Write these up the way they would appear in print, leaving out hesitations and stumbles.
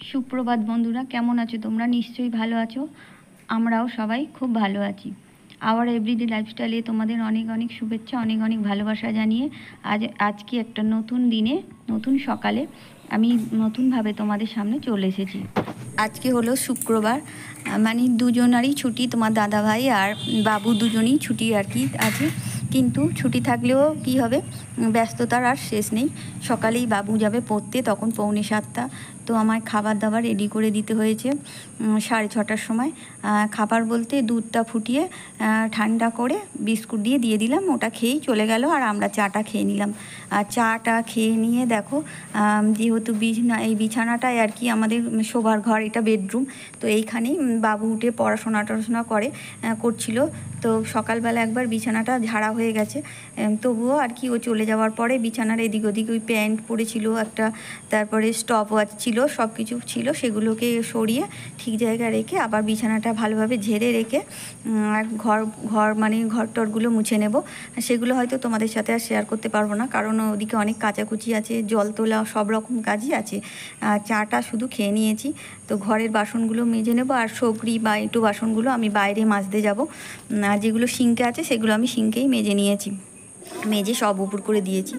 সুপ্রভাত বন্ধুরা, কেমন আছো তোমরা? নিশ্চয়ই ভালো আছো। আমরাও সবাই খুব ভালো আছি। আওয়ার এভরিডে লাইফস্টাইলে তোমাদের অনেক অনেক শুভেচ্ছা, অনেক অনেক ভালোবাসা জানিয়ে আজকে একটা নতুন দিনে, নতুন সকালে আমি নতুনভাবে তোমাদের সামনে চলে এসেছি। আজকে হলো শুক্রবার, মানে দুজনারই ছুটি, তোমার দাদাভাই আর বাবু দুজনেই ছুটি আর কি আছে। কিন্তু ছুটি থাকলেও কি হবে, ব্যস্ততার আর শেষ নেই। সকালেই বাবু যাবে পড়তে, তখন 6:45। তো আমায় খাবার দাবার রেডি করে দিতে হয়েছে 6:30টার সময়। খাবার বলতে দুধটা ফুটিয়ে ঠান্ডা করে বিস্কুট দিয়ে দিলাম, ওটা খেয়েই চলে গেল। আর আমরা চাটা খেয়ে নিলাম। আর চাটা খেয়ে নিয়ে দেখো, যেহেতু বিছানাটাই আর কি আমাদের শোবার ঘর, এটা বেডরুম। তো এইখানেই বাবু উঠে পড়াশোনা করছিল। তো সকালবেলা একবার বিছানাটা ঝাড়া হয়ে গেছে, তবুও আর কি ও চলে যাওয়ার পরে বিছানার এদিক ওদিক ওই প্যান্ট পড়েছিল একটা, তারপরে স্টপ ওয়াচ ছিল, সব কিছু ছিল, সেগুলোকে সরিয়ে ঠিক জায়গায় রেখে আবার বিছানাটা ভালোভাবে ঝেড়ে রেখে ঘর টরগুলো মুছে নেব। সেগুলো হয়তো তোমাদের সাথে আর শেয়ার করতে পারবো না, কারণ ওদিকে অনেক কাচাকুচি আছে, জল তোলা, সব রকম কাজই আছে। চাটা শুধু খেয়ে নিয়েছি। তো ঘরের বাসনগুলো মেজে নেব, আর সবরি বা একটু বাসনগুলো আমি বাইরে মাজতে যাব। যেগুলো সিঙ্কে আছে সেগুলো আমি সিঙ্কেই মেজে নিয়েছি, মেজে সব উপর করে দিয়েছি।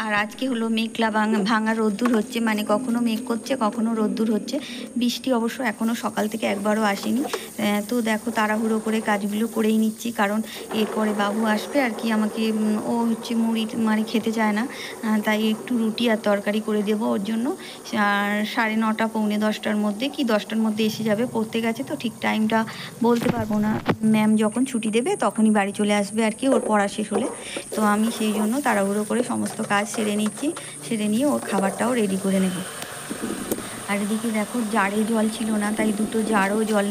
আর আজকে হলো মেঘলা ভাঙা রোদ্দুর হচ্ছে, মানে কখনো মেঘ করছে কখনো রোদ্দুর হচ্ছে। বৃষ্টি অবশ্য এখনও সকাল থেকে একবারও আসেনি। তো দেখো, তাড়াহুড়ো করে কাজগুলো করেই নিচ্ছি, কারণ এরপরে বাবু আসবে আর কি। আমাকে ও হচ্ছে মুড়ি মানে খেতে চায় না, তাই একটু রুটি আর তরকারি করে দেবো ওর জন্য। আর 9:30 পৌনে 10টার মধ্যে কি 10টার মধ্যে এসে যাবে, পড়তে গেছে তো ঠিক টাইমটা বলতে পারবো না। ম্যাম যখন ছুটি দেবে তখনই বাড়ি চলে আসবে আর কি, ওর পড়া শেষ হলে। তো আমি সেই জন্য তাড়াহুড়ো করে সমস্ত কাজ সেরে নিচ্ছি, সেরে নিয়ে ওর খাবারটাও রেডি করে নেব। আর এদিকে দেখো, জারে জল ছিল না, তাই দুটো জারও জল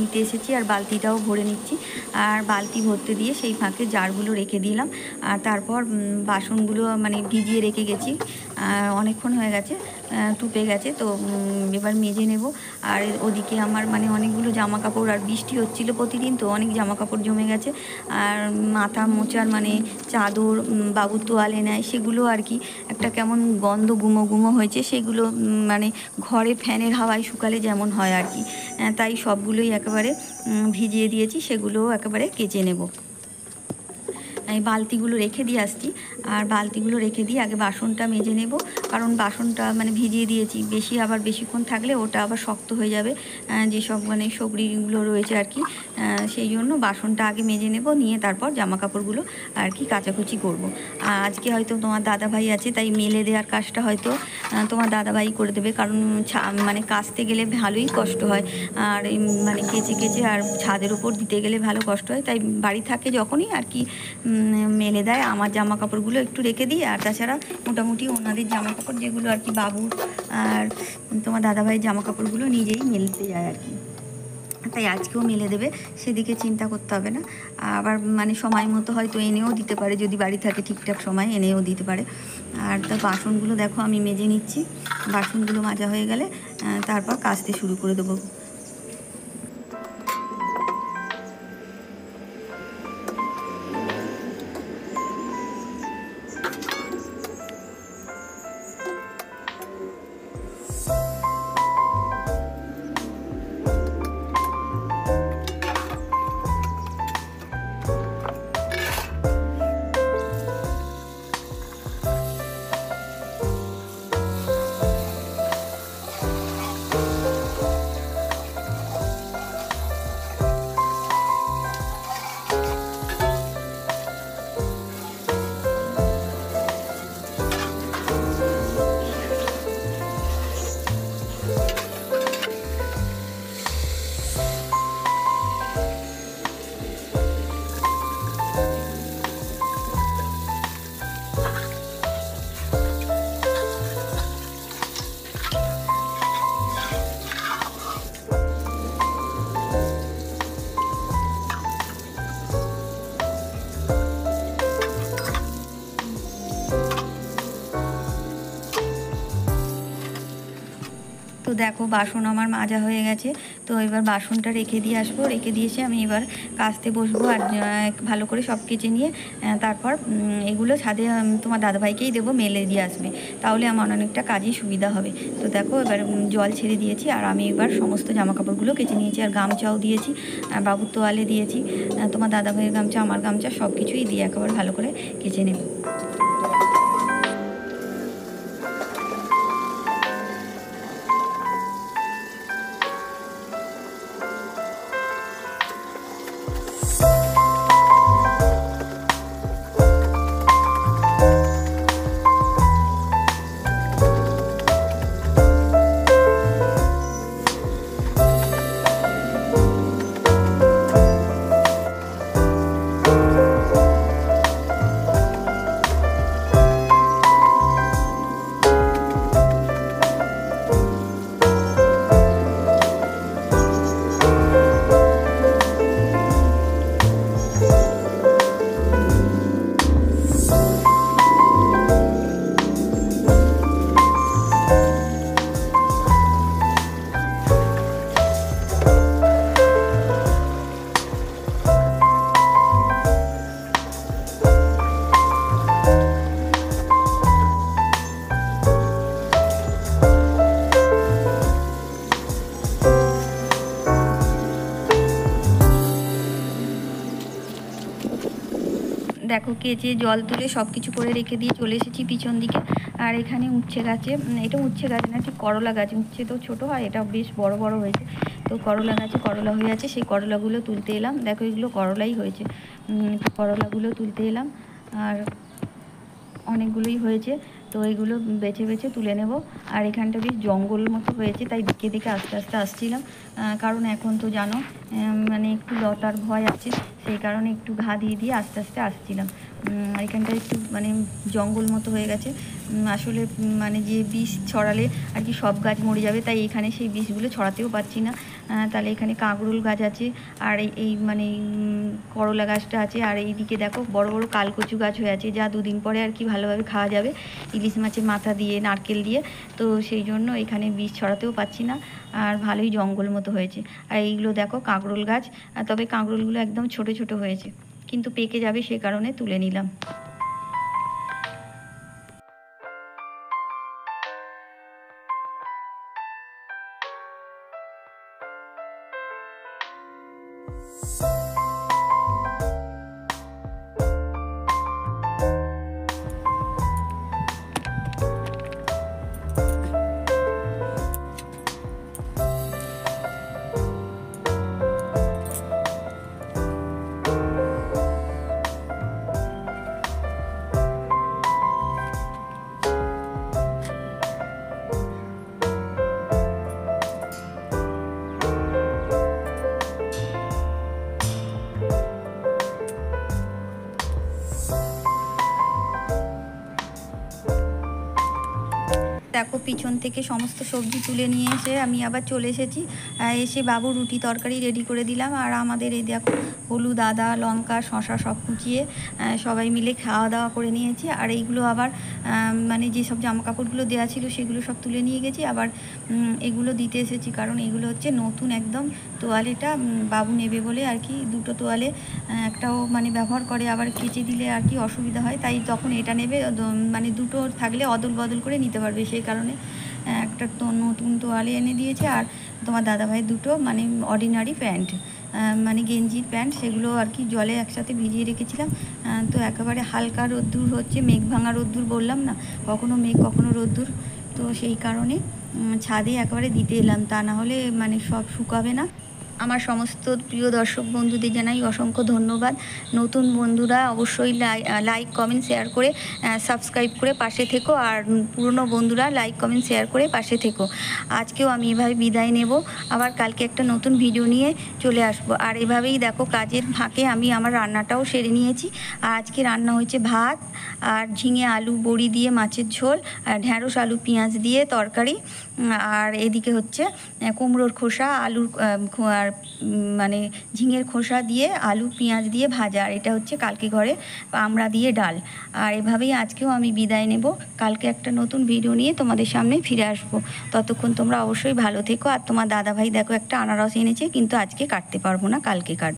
নিতে এসেছি, আর বালতিটাও ভরে নিচ্ছি। আর বালতি ভরতে দিয়ে সেই ফাঁকে জারগুলো রেখে দিলাম। আর তারপর বাসনগুলো ভিজিয়ে রেখে গেছি, অনেকক্ষণ হয়ে গেছে, টুপে গেছে। তো এবার মেজে নেব। আর ওদিকে আমার অনেকগুলো জামা কাপড়, আর বৃষ্টি হচ্ছিল প্রতিদিন, তো অনেক জামা কাপড় জমে গেছে। আর মাথা মোচার চাদর, বাবুর তোয়ালে নেয়, সেগুলো আর কি একটা কেমন গন্ধ গুমো গুমো হয়েছে, সেগুলো ঘরে ফ্যানের হাওয়ায় শুকালে যেমন হয় আর কি। তাই সবগুলোই একেবারে ভিজিয়ে দিয়েছি, সেগুলোও একেবারে কেচে নেব। এই বালতিগুলো রেখে দিয়ে আসছি, আর বালতিগুলো রেখে দিয়ে আগে বাসনটা মেজে নেব, কারণ বাসনটা ভিজিয়ে দিয়েছি, আবার বেশিক্ষণ থাকলে ওটা আবার শক্ত হয়ে যাবে, যেসব সবরিগুলো রয়েছে আর কি। সেই জন্য বাসনটা আগে মেজে নেব, নিয়ে তারপর জামা কাপড়গুলো আর কি কাচাকুচি করব। আজকে হয়তো তোমার দাদাভাই আছে, তাই মেলে দেওয়ার কাজটা হয়তো তোমার দাদাভাই করে দেবে, কারণ কাচতে গেলে ভালোই কষ্ট হয়, আর কেচে আর ছাদের উপর দিতে গেলে ভালো কষ্ট হয়। তাই বাড়ি থাকে যখনই আর কি মেলে দেয়। আমার জামা কাপড়গুলো একটু রেখে দিই, আর তাছাড়া মোটামুটি ওনাদের জামা কাপড় যেগুলো আর কি, বাবুর আর তোমার দাদাভাইয়ের জামা কাপড়গুলো নিজেই মেলতে যায় আর কি। তাই আজকেও মেলে দেবে, সেদিকে চিন্তা করতে হবে না। আবার সময় মতো হয়তো এনেও দিতে পারে, যদি বাড়ি থাকে ঠিকঠাক সময় এনেও দিতে পারে। আর তার বাসনগুলো দেখো আমি মেজে নিচ্ছি, বাসনগুলো মাজা হয়ে গেলে তারপর কাচতে শুরু করে দেবো। তো দেখো বাসন আমার মাজা হয়ে গেছে, তো এবার বাসনটা রেখে দিয়ে আসবো, রেখে দিয়ে এসে আমি এবার কাচতে বসবো। আর ভালো করে সব কেচে নিয়ে তারপর এগুলো ছাদে তোমার দাদাভাইকেই দেবো, মেলে দিয়ে আসবে, তাহলে আমার অনেকটা কাজই সুবিধা হবে। তো দেখো এবার জল ছেড়ে দিয়েছি, আর আমি এবার সমস্ত জামা কাপড়গুলো কেচে নিয়েছি, আর গামছাও দিয়েছি, বাবুর তোয়ালে দিয়েছি, তোমার দাদাভাইয়ের গামছা, আমার গামছা, সব কিছুই দিয়ে একেবারে ভালো করে কেচে নেব। দেখো কেচে জল তুলে সব কিছু করে রেখে দিয়ে চলে এসেছি পিছন দিকে। আর এখানে উচ্ছে গাছে, এটা উচ্ছে গাছ না, ঠিক করলা গাছ, উচ্ছে তো ছোট হয়, এটা বেশ বড় বড় হয়েছে। তো করলা গাছে করলা হয়ে আছে, সেই করলাগুলো তুলতে এলাম। দেখো এগুলো করলাই হয়েছে, করলাগুলো তুলতে এলাম, আর অনেকগুলোই হয়েছে, তো এইগুলো বেছে বেছে তুলে নেব। আর এখানটা বেশ জঙ্গল মতো হয়েছে, তাই দিকে দিকে আস্তে আস্তে আসছিলাম, কারণ এখন তো জানো মানে একটু লতার ভয় আছে, সেই কারণে একটু ঘা দিয়ে দিয়ে আস্তে আস্তে আসছিলাম। এখানটা একটু মানে জঙ্গল মতো হয়ে গেছে, আসলে মানে যে বিষ ছড়ালে আর কি সব গাছ মরে যাবে, তাই এখানে সেই বিষগুলো ছড়াতেও পারছি না। তাহলে এখানে কাঁকরোল গাছ আছে, আর এই মানে করলা গাছটা আছে, আর এইদিকে দেখো বড় বড় কালকচু গাছ হয়ে আছে, যা দুদিন পরে আর কি ভালোভাবে খাওয়া যাবে ইলিশ মাছের মাথা দিয়ে, নারকেল দিয়ে। তো সেই জন্য এখানে বিষ ছড়াতেও পারছি না, আর ভালোই জঙ্গল মতো হয়েছে। আর এইগুলো দেখো কাঁকরোল গাছ, তবে কাঁকরোলগুলো একদম ছোট ছোট হয়েছে, কিন্তু পেকে যাবে সে কারণে তুলে নিলাম। দেখো পিছন থেকে সমস্ত সবজি তুলে নিয়ে এসে আমি আবার চলে এসেছি, এসে বাবু রুটি তরকারি রেডি করে দিলাম। আর আমাদের এই দেখো হলুদ, আদা, লঙ্কা, শশা সব কুচিয়ে সবাই মিলে খাওয়া দাওয়া করে নিয়েছি। আর এইগুলো আবার মানে যেসব জামা কাপড়গুলো দেওয়া ছিল সেগুলো সব তুলে নিয়ে গেছি, আবার এগুলো দিতে এসেছি, কারণ এগুলো হচ্ছে নতুন একদম তোয়ালেটা বাবু নেবে বলে আর কি। দুটো তোয়ালে একটাও মানে ব্যবহার করে, আবার কেচে দিলে আর কি অসুবিধা হয়, তাই তখন এটা নেবে, মানে দুটো থাকলে অদল বদল করে নিতে পারবে, সেই কারণে একটা তো নতুন তোয়ালে এনে দিয়েছে। আর তোমার দাদাভাইয়ের দুটো মানে অর্ডিনারি প্যান্ট, মানে গেঞ্জির প্যান্ট, সেগুলো আর কি জলে একসাথে ভিজিয়ে রেখেছিলাম। তো একেবারে হালকা রোদ্দুর হচ্ছে, মেঘ ভাঙা রোদ্দুর বললাম না, কখনো মেঘ কখনো রোদ্দুর, তো সেই কারণে ছাদে একেবারে দিতে এলাম, তা না হলে মানে সব শুকাবে না। আমার সমস্ত প্রিয় দর্শক বন্ধুদের জানাই অসংখ্য ধন্যবাদ। নতুন বন্ধুরা অবশ্যই লাইক কমেন্ট শেয়ার করে সাবস্ক্রাইব করে পাশে থেকো, আর পুরনো বন্ধুরা লাইক কমেন্ট শেয়ার করে পাশে থেকো। আজকেও আমি এভাবে বিদায় নেব, আবার কালকে একটা নতুন ভিডিও নিয়ে চলে আসব। আর এভাবেই দেখো কাজের ফাঁকে আমি আমার রান্নাটাও সেরে নিয়েছি। আর আজকে রান্না হয়েছে ভাত, আর ঝিঙে আলু বড়ি দিয়ে মাছের ঝোল, আর ঢ্যাঁড়স আলু পেঁয়াজ দিয়ে তরকারি, আর এদিকে হচ্ছে কুমড়োর খোসা, আলুর আর আর মানে ঝিঙের খোসা দিয়ে আলু পেঁয়াজ দিয়ে ভাজা, আর এটা হচ্ছে কালকে ঘরে আমড়া দিয়ে ডাল। আর এভাবেই আজকেও আমি বিদায় নেব। কালকে একটা নতুন ভিডিও নিয়ে তোমাদের সামনে ফিরে আসবো। ততক্ষণ তোমরা অবশ্যই ভালো থেকো। আর তোমার দাদাভাই দেখো একটা আনারস এনেছে, কিন্তু আজকে কাটতে পারবো না, কালকে কাটবো।